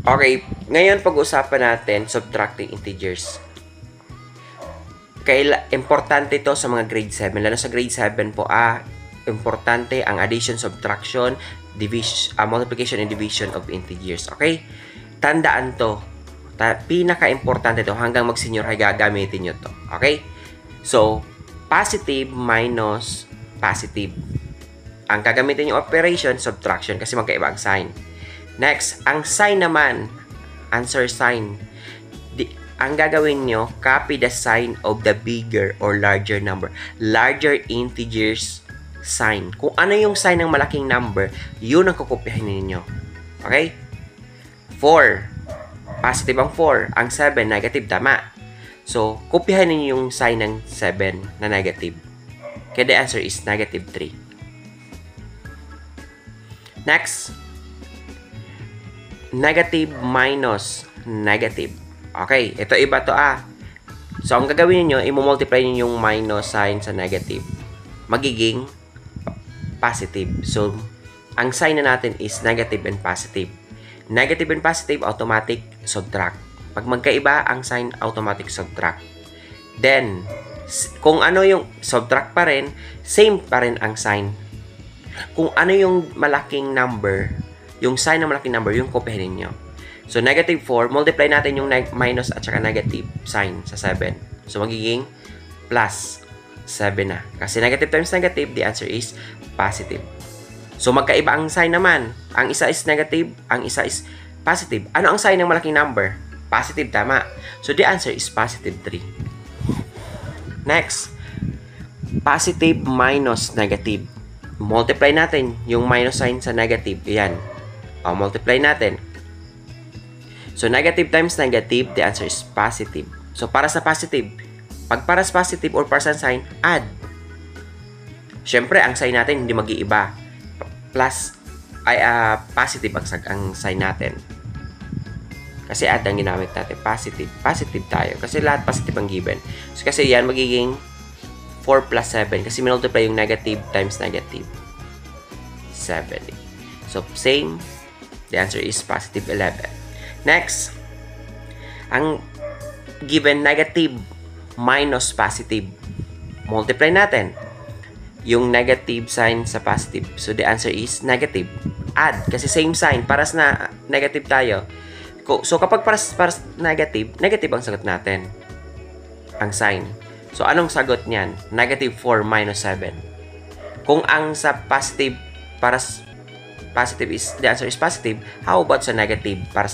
Okay, ngayon pag-usapan natin subtracting integers. Importante ito sa mga grade 7. Lalo sa grade 7 po, importante ang addition, subtraction, division, multiplication, and division of integers. Okay? Tandaan to. Pinaka-importante to. Hanggang mag-senior high gagamitin nyo to. Okay? So, positive minus positive. Ang gagamitin yung operation, subtraction, kasi magkaiba ang sign. Next, ang sign naman, answer sign. Ang gagawin nyo, copy the sign of the bigger or larger number. Larger integers sign. Kung ano yung sign ng malaking number, yun ang kukopyahin ninyo. Okay? 4. Positive ang 4. Ang 7, negative, tama. So, kopyahin ninyo yung sign ng 7 na negative. Kaya the answer is negative 3. Next, negative minus negative. Okay, ito iba to So, ang gagawin niyo, i-multiply niyo yung minus sign sa negative. Magiging positive. So, ang sign na natin is negative and positive. Negative and positive, automatic subtract. Pag magkaiba, ang sign, automatic subtract. Then, kung ano yung subtract pa rin, same pa rin ang sign. Kung ano yung malaking number, yung sign ng malaking number, yung kopyahin niyo. So, negative 4, multiply natin yung minus at saka negative sign sa 7. So, magiging plus 7 na. Kasi negative times negative, the answer is positive. So, magkaiba ang sign naman. Ang isa is negative, ang isa is positive. Ano ang sign ng malaking number? Positive, tama. So, the answer is positive 3. Next, positive minus negative. Multiply natin yung minus sign sa negative. Yan. Multiply natin. So, negative times negative, the answer is positive. So, para sa positive, pag para sa positive or para sa sign, add. Siyempre, ang sign natin hindi mag-iiba. Plus, positive ang sign natin. Kasi add ang ginamit natin. Positive. Positive tayo. Kasi lahat positive ang given. So, kasi yan, magiging 4 plus 7. Kasi minultiply yung negative times negative. 7. So, same. The answer is positive 11. Next, ang given negative minus positive. Multiply natin yung negative sign sa positive. So, the answer is negative. Add. Kasi same sign. Paras na negative tayo. So, kapag paras negative, negative ang sagot natin. Ang sign. So, anong sagot niyan? Negative 4 minus 7. Kung ang sa positive, paras positive is, the answer is positive, how about sa negative? Para